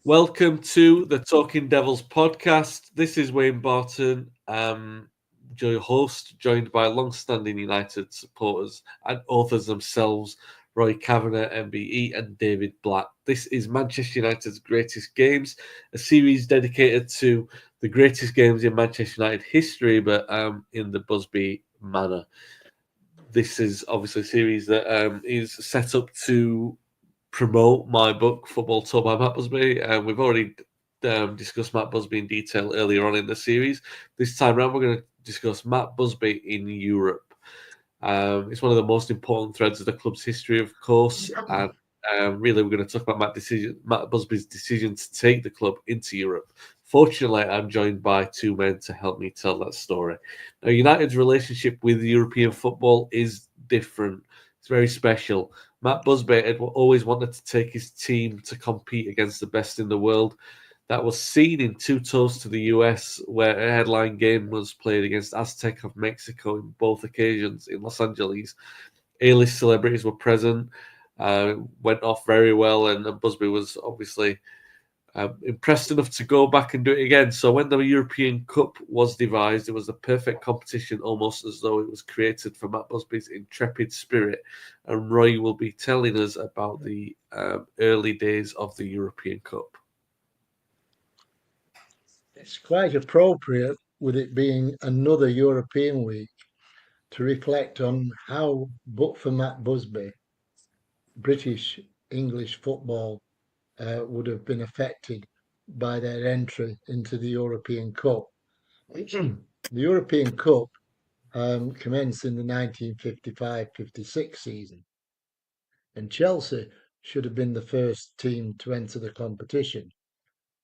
Welcome to the Talking Devils podcast. This is Wayne Barton, your host, joined by long-standing United supporters and authors themselves, Roy Cavanagh, MBE, and David Blatt. This is Manchester United's Greatest Games, a series dedicated to the greatest games in Manchester United history, but in the Busby manner. This is obviously a series that is set up to promote my book, Football Taught by Matt Busby. We've already discussed Matt Busby in detail earlier on in the series. This time around, we're going to discuss Matt Busby in Europe. It's one of the most important threads of the club's history, of course, and really we're going to talk about Matt Busby's decision to take the club into Europe. Fortunately, I'm joined by two men to help me tell that story. Now, United's relationship with European football is different. It's very special. Matt Busby had always wanted to take his team to compete against the best in the world. That was seen in two tours to the US, where a headline game was played against Aztec of Mexico in both occasions in Los Angeles. A-list celebrities were present, went off very well, and Busby was obviously impressed enough to go back and do it again. So when the European Cup was devised, it was a perfect competition, almost as though it was created for Matt Busby's intrepid spirit. And Roy will be telling us about the early days of the European Cup. It's quite appropriate, with it being another European week, to reflect on how, but for Matt Busby, British English football would have been affected by their entry into the European Cup. The European Cup commenced in the 1955-56 season, and Chelsea should have been the first team to enter the competition.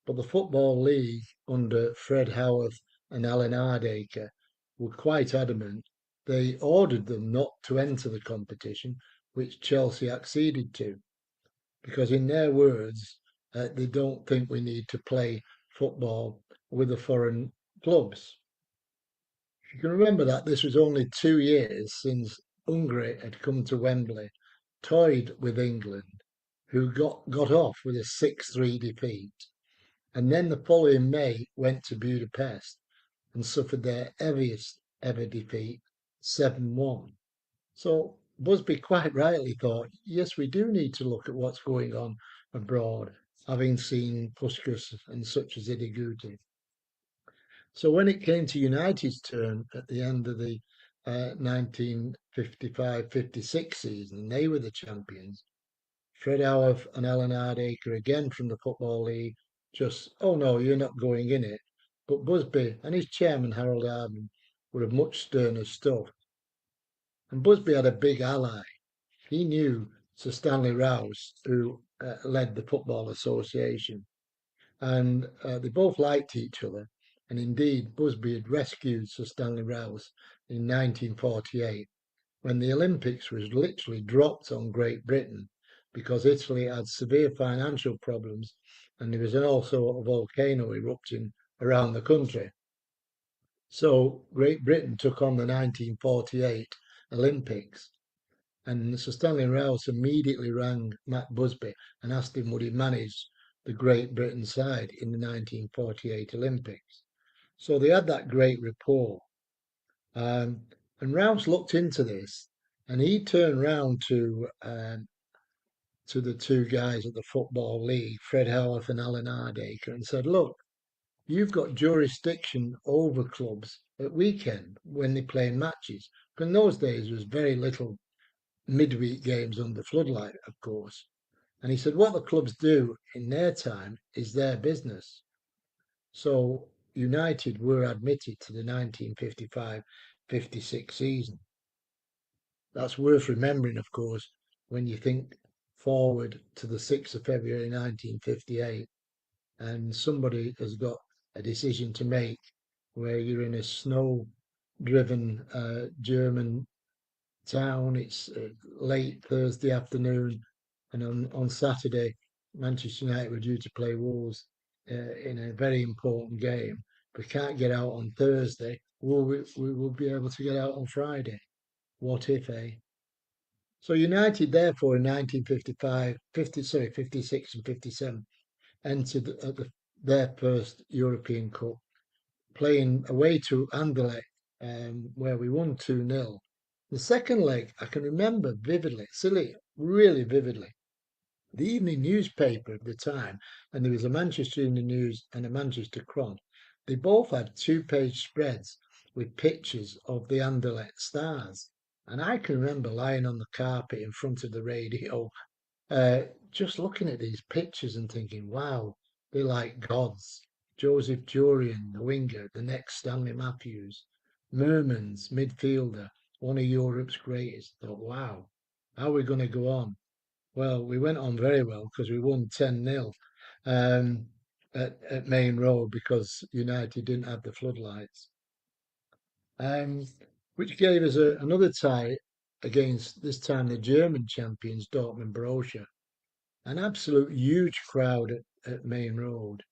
But the Football League under Fred Howarth and Alan Hardacre were quite adamant. They ordered them not to enter the competition, which Chelsea acceded to, because in their words, they don't think we need to play football with the foreign clubs. You can remember that this was only 2 years since Hungary had come to Wembley, toyed with England, who got off with a 6-3 defeat, and then the following May went to Budapest and suffered their heaviest ever defeat, 7-1. So Busby quite rightly thought, yes, we do need to look at what's going on abroad, having seen Puskas and such as Idiguti. So when it came to United's turn at the end of the 1955-56 season, they were the champions. Fred Howarth and Alan Hardacre again from the Football League just, oh no, you're not going in it. But Busby and his chairman, Harold Arden, were of much sterner stuff. And Busby had a big ally. He knew Sir Stanley Rouse, who led the Football Association. And they both liked each other. And indeed, Busby had rescued Sir Stanley Rouse in 1948 when the Olympics was literally dropped on Great Britain because Italy had severe financial problems and there was also a volcano erupting around the country. So Great Britain took on the 1948 Olympics, and Sir Stanley Rouse immediately rang Matt Busby and asked him would he manage the Great Britain side in the 1948 Olympics. So they had that great rapport. And Rouse looked into this, and he turned round to the two guys at the Football League, Fred Howarth and Alan Hardacre, and said, "Look, you've got jurisdiction over clubs at weekend when they play matches. Because in those days there was very little midweek games under floodlight, of course." And he said, "What the clubs do in their time is their business." So United were admitted to the 1955-56 season. That's worth remembering, of course, when you think forward to the 6th of February 1958 and somebody has got a decision to make where you're in a snow driven German town. It's late Thursday afternoon, and on Saturday, Manchester United were due to play Wolves in a very important game. If we can't get out on Thursday, we will be able to get out on Friday. What if, eh? So United, therefore, in 1955, 56 and 57, entered at their first European Cup, playing away to Anderlecht, where we won 2-0. The second leg, I can remember vividly, really vividly. The evening newspaper at the time, and there was a Manchester Evening News and a Manchester Chronicle, they both had 2-page spreads with pictures of the Anderlecht stars. And I can remember lying on the carpet in front of the radio, just looking at these pictures and thinking, wow, they're like gods. Joseph Jurian, the winger, the next Stanley Matthews, Mermans, midfielder, one of Europe's greatest. Thought, wow, how are we going to go on? Well, we went on very well because we won 10-0 at Main Road because United didn't have the floodlights, which gave us another tie against, this time, the German champions, Dortmund Borussia. An absolute huge crowd at Main Road,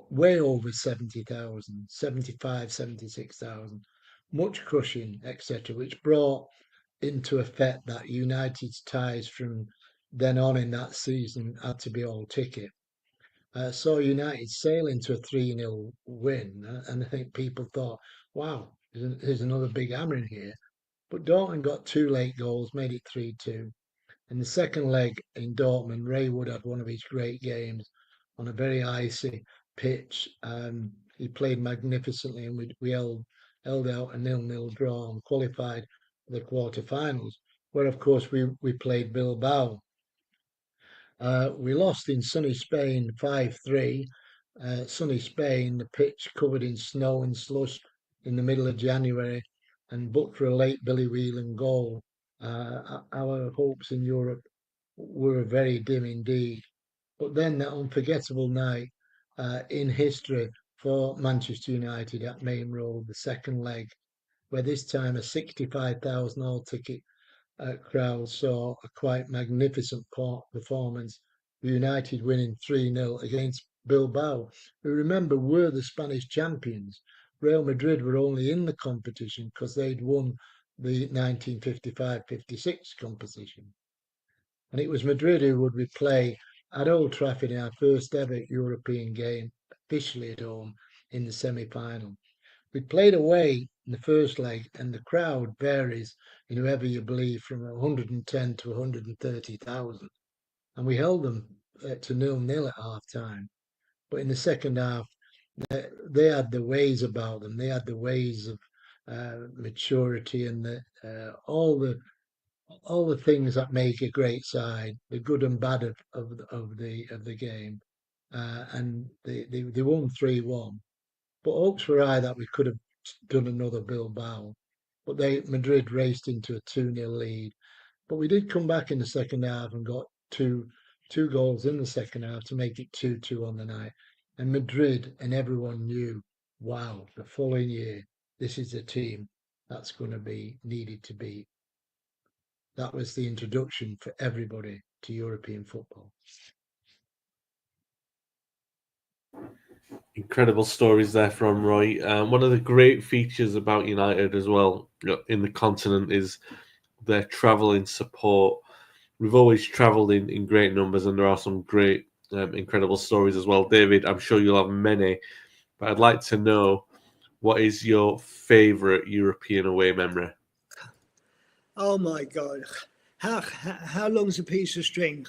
way over 70,000, 75, 76,000, much crushing, etc., which brought into effect that United's ties from then on in that season had to be all ticket. Saw United sail into a 3-0 win, and I think people thought, wow, there's another big hammer in here. But Dortmund got 2 late goals, made it 3-2. In the second leg in Dortmund, Ray Wood had one of his great games on a very icy pitch. He played magnificently, and we held out a 0-0 draw and qualified for the quarterfinals, where, of course, we played Bilbao. We lost in sunny Spain 5-3. Sunny Spain, the pitch covered in snow and slush in the middle of January, and but for a late Billy Whelan goal, our hopes in Europe were very dim indeed. But then that unforgettable night in history for Manchester United at Main Road, the second leg, where this time a 65,000 all-ticket crowd saw a quite magnificent performance, United winning 3-0 against Bilbao, who, remember, were the Spanish champions. Real Madrid were only in the competition because they'd won the 1955-56 competition. And it was Madrid who would play at Old Trafford in our first ever European game, officially at home, in the semi-final. We played away in the first leg, and the crowd varies in whoever you believe from 110 to 130,000. And we held them to 0-0 at half time. But in the second half, they had the ways about them. They had the ways of maturity and all the things that make a great side, the good and bad of the game. And they won 3-1. But hopes were high that we could have done another Bilbao. But Madrid raced into a 2-0 lead. But we did come back in the second half and got two goals in the second half to make it 2-2 on the night. And Madrid and everyone knew, wow, the following year, this is a team that's going to be needed to beat. That was the introduction for everybody to European football. Incredible stories there from Roy. One of the great features about United as well in the continent is their travelling support. We've always travelled in great numbers, and there are some great, incredible stories as well. David, I'm sure you'll have many, but I'd like to know, what is your favourite European away memory? Oh my God, how long's a piece of string?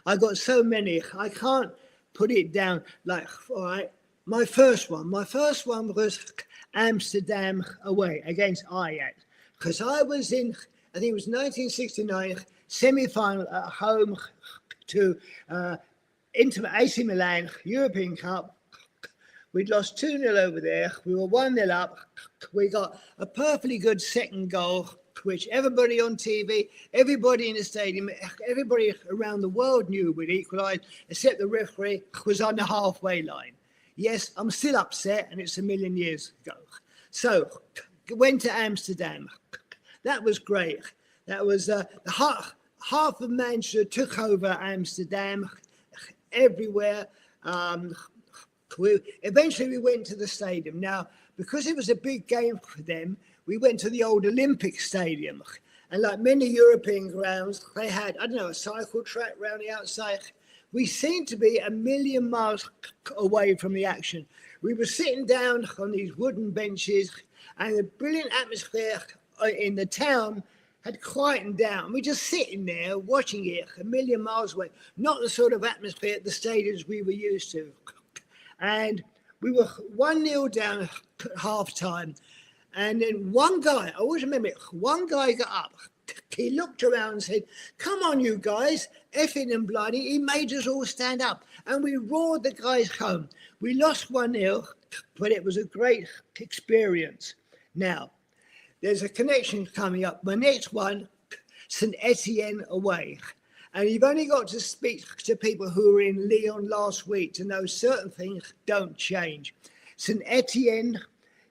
I got so many, I can't put it down. Like, all right, my first one was Amsterdam away against Ajax, because I was in, I think it was 1969 semi-final at home to Inter AC Milan European Cup. We'd lost 2-0 over there. We were 1-0 up. We got a perfectly good second goal, which everybody on TV, everybody in the stadium, everybody around the world knew we'd equalised, except the referee was on the halfway line. Yes, I'm still upset, and it's a million years ago. So, went to Amsterdam. That was great. That was half of Manchester took over Amsterdam, everywhere. Eventually we went to the stadium. Now, because it was a big game for them, we went to the old Olympic Stadium. And like many European grounds, they had, I don't know, a cycle track round the outside. we seemed to be a million miles away from the action. We were sitting down on these wooden benches, and the brilliant atmosphere in the town had quietened down. We're just sitting there watching it a million miles away, not the sort of atmosphere at the stadiums we were used to. And we were 1-0 down at half time. And then one guy, I always remember it, one guy got up. He looked around and said, "Come on, you guys, effing and bloody." He made us all stand up. And we roared the guys home. We lost 1-0, but it was a great experience. Now, there's a connection coming up. My next one, St. Etienne away. And you've only got to speak to people who were in Lyon last week to know certain things don't change. St. Etienne,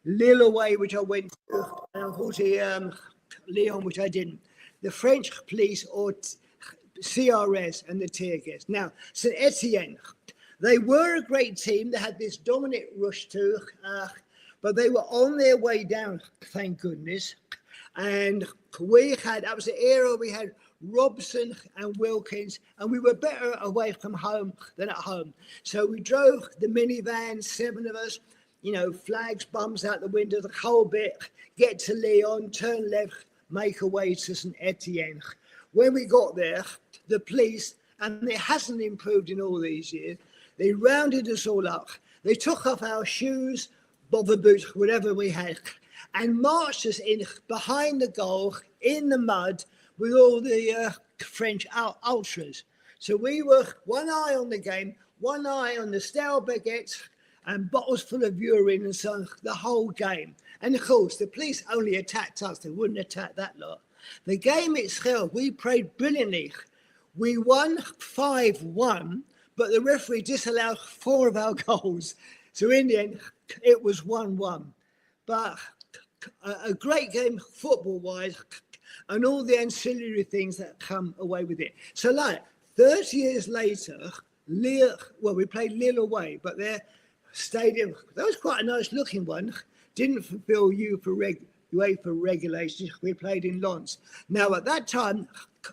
Lille away, which I went to, and unfortunately Lyon, which I didn't. The French police or CRS and the tear gas. Now, St. Etienne, they were a great team. They had this dominant rush too, but they were on their way down, thank goodness. And that was the era we had Robson and Wilkins, and we were better away from home than at home. So we drove the minivan, 7 of us, flags, bums out the window, the whole bit, get to Lyon, turn left, make our way to St. Etienne. When we got there, the police, and it hasn't improved in all these years, they rounded us all up. They took off our shoes, bother boots, whatever we had, and marched us in behind the goal in the mud with all the French ultras. So we were one eye on the game, one eye on the stale baguettes and bottles full of urine and so on, the whole game. And of course, the police only attacked us. They wouldn't attack that lot. The game itself, we played brilliantly. We won 5-1, but the referee disallowed 4 of our goals. So in the end, it was 1-1. But a great game football-wise, and all the ancillary things that come away with it. So 30 years later, we played Lille away, but their stadium, that was quite a nice looking one, didn't fulfill UEFA regulations. We played in Lens. Now, at that time,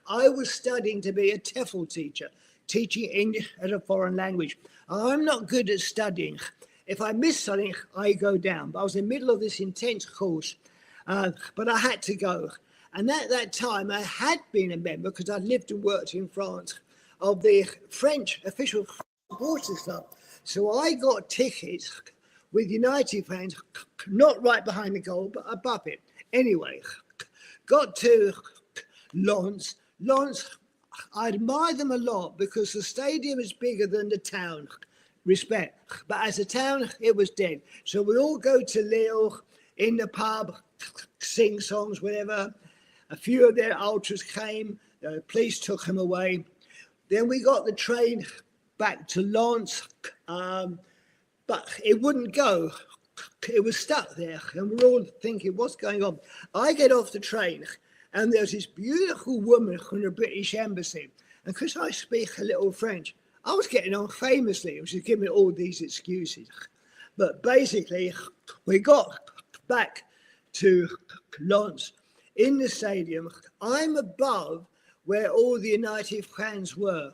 I was studying to be a TEFL teacher, teaching English as a foreign language. I'm not good at studying. If I miss something, I go down. But I was in the middle of this intense course, but I had to go. And at that time, I had been a member, because I'd lived and worked in France, of the French official supporters club. So I got tickets with United fans, not right behind the goal, but above it. Anyway, got to Lens. I admire them a lot because the stadium is bigger than the town. Respect. But as a town, it was dead. So we all go to Lille in the pub, sing songs, whatever. A few of their ultras came. The police took them away. Then we got the train back to Lens, but it wouldn't go. It was stuck there, and we're all thinking, what's going on? I get off the train, and there's this beautiful woman from the British Embassy. And because I speak a little French, I was getting on famously. She was giving me all these excuses. But basically, we got back to Lens. In the stadium, I'm above where all the United fans were.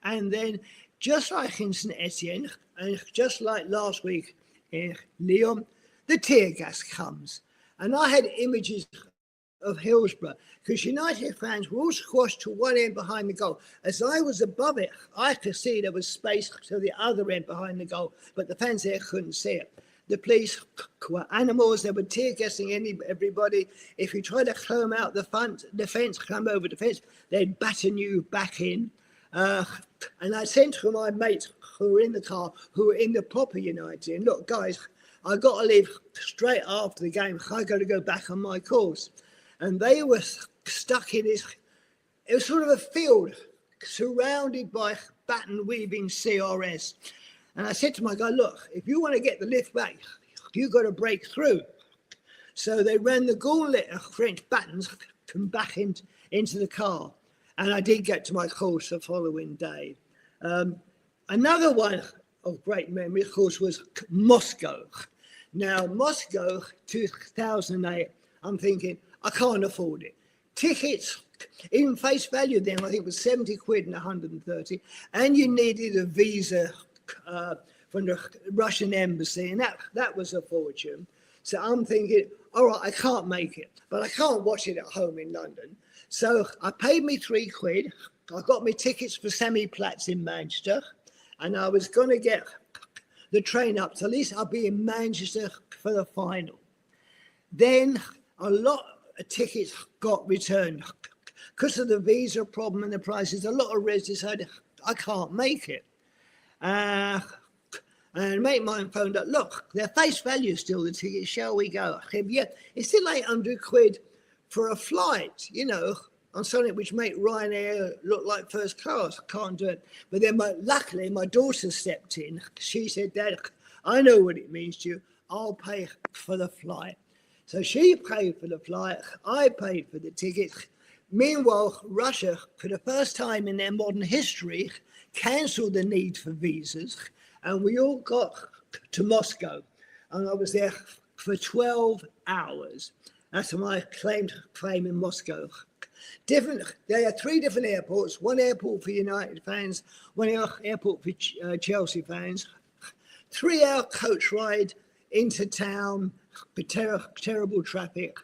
And then, just like in St. Etienne, and just like last week in Lyon, the tear gas comes. And I had images of Hillsborough, because United fans were all squashed to one end behind the goal. As I was above it, I could see there was space to the other end behind the goal, but the fans there couldn't see it. The police were animals. They were tear gassing everybody. If you tried to climb out the fence, climb over the fence, they'd batten you back in. And I sent to my mates who were in the car, who were in the proper United, and look, guys, I got to leave straight after the game. I got to go back on my course. And they were stuck in this, it was sort of a field surrounded by baton weaving CRS. And I said to my guy, look, if you want to get the lift back, you got to break through. So they ran the gauntlet of French batons back into the car. And I did get to my course the following day. Another one of great memory, of course, was Moscow. Now, Moscow, 2008, I'm thinking, I can't afford it. tickets in face value then, I think it was 70 quid and 130, and you needed a visa from the Russian embassy, and that was a fortune. So I'm thinking, all right, I can't make it, but I can't watch it at home in London. So I paid me 3 quid. I got me tickets for semi-plats in Manchester, and I was going to get the train up. So at least I'll be in Manchester for the final. Then a lot of tickets got returned because of the visa problem and the prices. A lot of Reds decided, I can't make it. And a mate of mine phoned up, look, their face value is still the ticket, shall we go? I said, yeah, it's still 800 quid for a flight, you know, on something which make Ryanair look like first class. I can't do it. But then luckily my daughter stepped in. She said, Dad, I know what it means to you. I'll pay for the flight. So she paid for the flight. I paid for the ticket. Meanwhile, Russia, for the first time in their modern history, cancelled the need for visas. And we all got to Moscow. And I was there for 12 hours. That's my claim to fame in Moscow. There are 3 different airports. One airport for United fans, one airport for Chelsea fans. 3-hour coach ride into town with terrible traffic.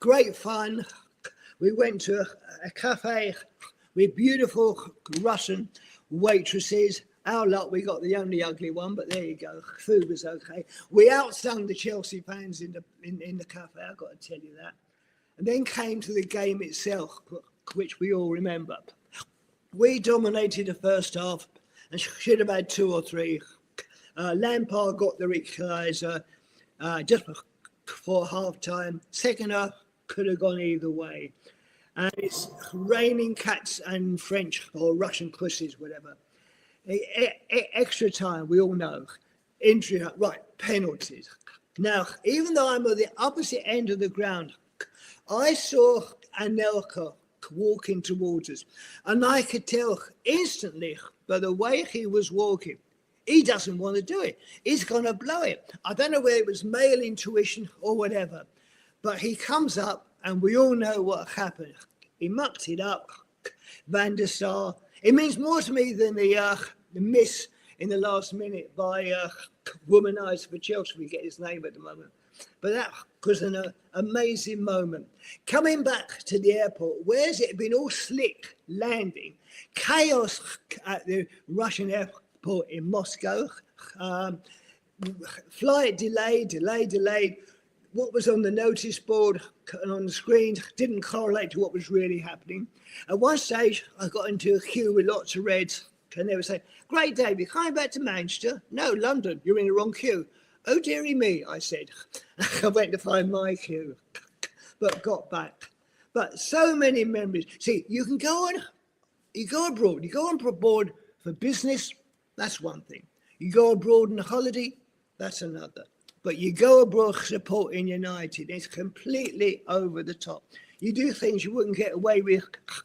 Great fun. We went to a cafe with beautiful Russian waitresses. Our luck, we got the only ugly one, but there you go. Food was okay. We outsung the Chelsea fans in the cafe, I've got to tell you that. And then came to the game itself, which we all remember. We dominated the first half and should have had 2 or 3. Lampard got the equaliser just before half-time. Second half could have gone either way. And it's raining cats and French or Russian pussies, whatever. Extra time, we all know. Injury, right, penalties. Now, even though I'm at the opposite end of the ground, I saw Anelka walking towards us, and I could tell instantly by the way he was walking, he doesn't want to do it. He's going to blow it. I don't know whether it was male intuition or whatever, but he comes up, and we all know what happened. He mucked it up. Van der Sar. It means more to me than the miss in the last minute by Womanizer for Chelsea. We get his name at the moment. But that was an amazing moment. Coming back to the airport, where's it been all slick landing? Chaos at the Russian airport in Moscow. Flight delayed. What was on the notice board and on the screen didn't correlate to what was really happening. At one stage, I got into a queue with lots of Reds, and they were saying, great, Dave, you're coming back to Manchester? No, London, you're in the wrong queue. Oh, dearie me, I said. I went to find my queue, but got back. But so many memories. See, you go abroad. You go abroad for business, that's one thing. You go abroad on a holiday, that's another. But you go abroad supporting United, it's completely over the top. You do things you wouldn't get away with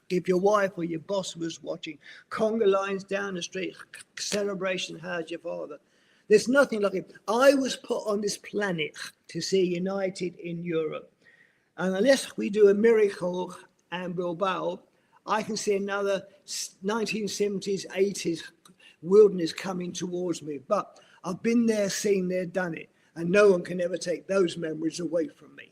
if your wife or your boss was watching. Conga lines down the street, celebration, how's your father? There's nothing like it. I was put on this planet to see United in Europe. And unless we do a miracle and Bilbao, I can see another 1970s, 80s wilderness coming towards me. But I've been there, seen there, done it. And no one can ever take those memories away from me.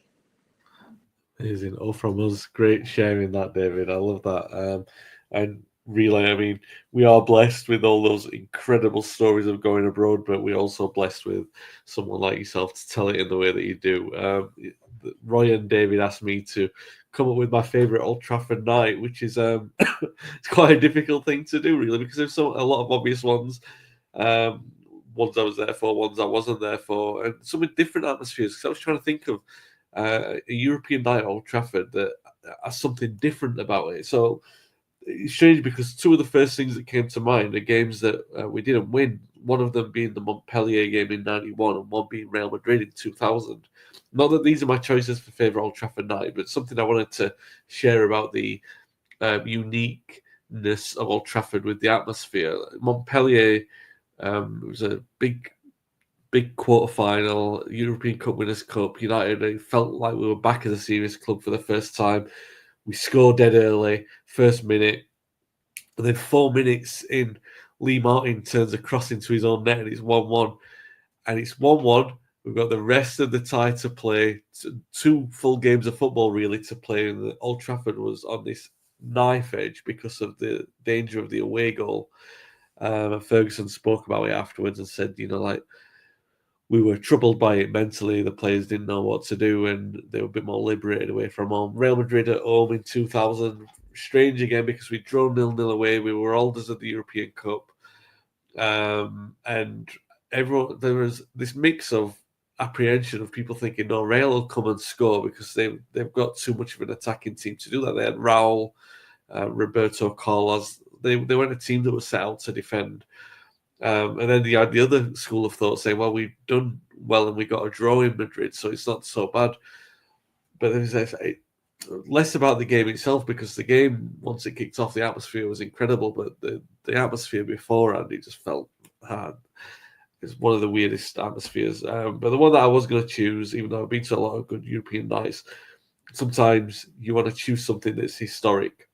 Amazing. All from us. Great sharing that, David. I love that. And really, I mean, we are blessed with all those incredible stories of going abroad, but we're also blessed with someone like yourself to tell it in the way that you do. Roy and David asked me to come up with my favourite Old Trafford night, which is it's quite a difficult thing to do, really, because there's a lot of obvious ones. Ones I was there for, ones I wasn't there for, and some with different atmospheres. Because I was trying to think of a European night at Old Trafford that has something different about it. So it's strange because 2 of the first things that came to mind are games that we didn't win. One of them being the Montpellier game in '91 and one being Real Madrid in 2000. Not that these are my choices for favourite Old Trafford night, but something I wanted to share about the uniqueness of Old Trafford with the atmosphere. Montpellier, it was a big big quarter-final, European Cup Winners' Cup, United, it felt like we were back as a serious club for the first time. We scored dead early, first minute, and then 4 minutes in, Lee Martin turns a cross into his own net and it's 1-1. And it's 1-1. We've got the rest of the tie to play, 2 full games of football really to play. And Old Trafford was on this knife edge because of the danger of the away goal. And Ferguson spoke about it afterwards and said, we were troubled by it mentally. The players didn't know what to do and they were a bit more liberated away from home. Real Madrid at home in 2000, strange again because we drew 0-0 away. We were holders of the European Cup. And everyone, there was this mix of apprehension of people thinking, no, Real will come and score because they've got too much of an attacking team to do that. They had Raul, Roberto Carlos. They weren't a team that was set out to defend. And then you had the other school of thought saying, well, we've done well and we got a draw in Madrid, so it's not so bad. But there's less about the game itself because the game, once it kicked off, the atmosphere was incredible. But the atmosphere beforehand, it just felt hard. It's one of the weirdest atmospheres. But the one that I was going to choose, even though I've been to a lot of good European nights, sometimes you want to choose something that's historic.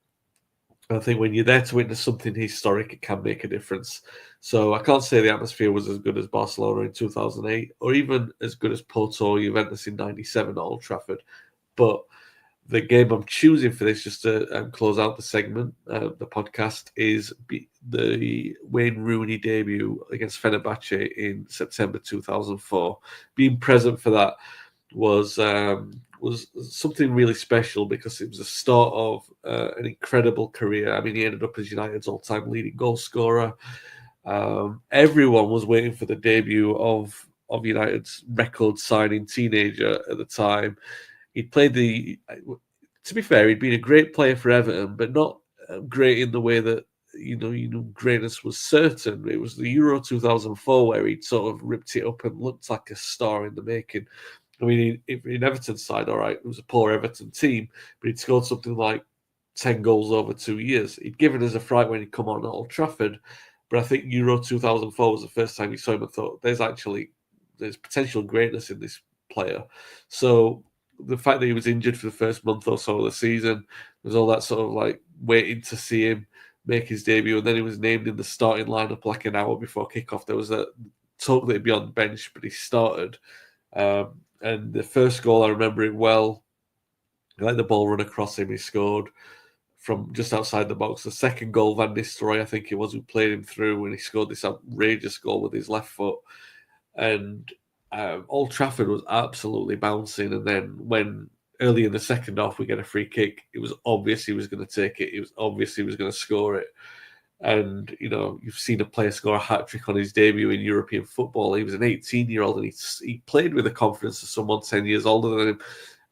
I think when you're there to witness something historic, it can make a difference. So I can't say the atmosphere was as good as Barcelona in 2008 or even as good as Porto or Juventus in 97 at Old Trafford. But the game I'm choosing for this, just to close out the segment, the podcast, is the Wayne Rooney debut against Fenerbahce in September 2004. Being present for that was something really special because it was the start of an incredible career. I mean, he ended up as United's all-time leading goal scorer. Everyone was waiting for the debut of United's record-signing teenager at the time. He'd played to be fair, he'd been a great player for Everton, but not great in the way that, greatness was certain. It was the Euro 2004 where he'd sort of ripped it up and looked like a star in the making. I mean, in Everton's side, all right, it was a poor Everton team, but he'd scored something like 10 goals over 2 years. He'd given us a fright when he'd come on at Old Trafford, but I think Euro 2004 was the first time you saw him and thought, there's potential greatness in this player. So the fact that he was injured for the first month or so of the season, there's all that sort of like waiting to see him make his debut, and then he was named in the starting lineup like an hour before kickoff. There was a talk that he'd be on the bench, but he started. And the first goal, I remember it well. He let the ball run across him. He scored from just outside the box. The second goal, Van Nistelrooy, I think it was, who played him through, and he scored this outrageous goal with his left foot. And Old Trafford was absolutely bouncing. And then when early in the second half we get a free kick, it was obvious he was going to take it. It was obvious he was going to score it. And, you've seen a player score a hat-trick on his debut in European football. He was an 18-year-old and he played with the confidence of someone 10 years older than him.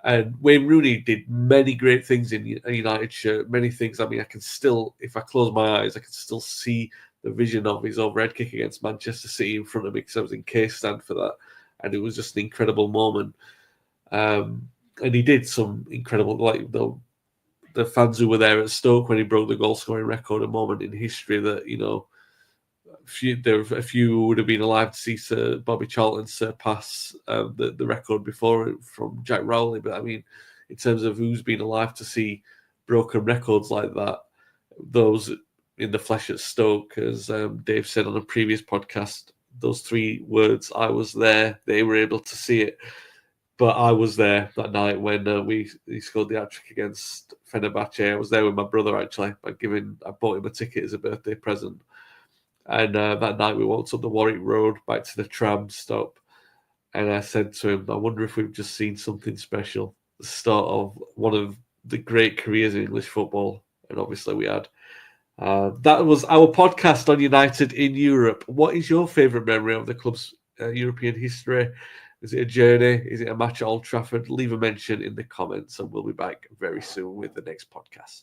And Wayne Rooney did many great things in a United shirt, many things. I mean, I can still, if I close my eyes, I can still see the vision of his overhead kick against Manchester City in front of me because I was in case stand for that. And it was just an incredible moment. And he did some incredible, like the fans who were there at Stoke when he broke the goal scoring record, a moment in history that, there were a few who would have been alive to see Sir Bobby Charlton surpass the record before from Jack Rowley. But I mean, in terms of who's been alive to see broken records like that, those in the flesh at Stoke, as Dave said on a previous podcast, those 3 words, I was there, they were able to see it. But I was there that night when he scored the hat-trick against Fenerbahce. I was there with my brother, actually. I bought him a ticket as a birthday present. And that night we walked up the Warwick Road back to the tram stop. And I said to him, I wonder if we've just seen something special. The start of one of the great careers in English football. And obviously we had. That was our podcast on United in Europe. What is your favourite memory of the club's European history? Is it a journey? Is it a match at Old Trafford? Leave a mention in the comments and we'll be back very soon with the next podcast.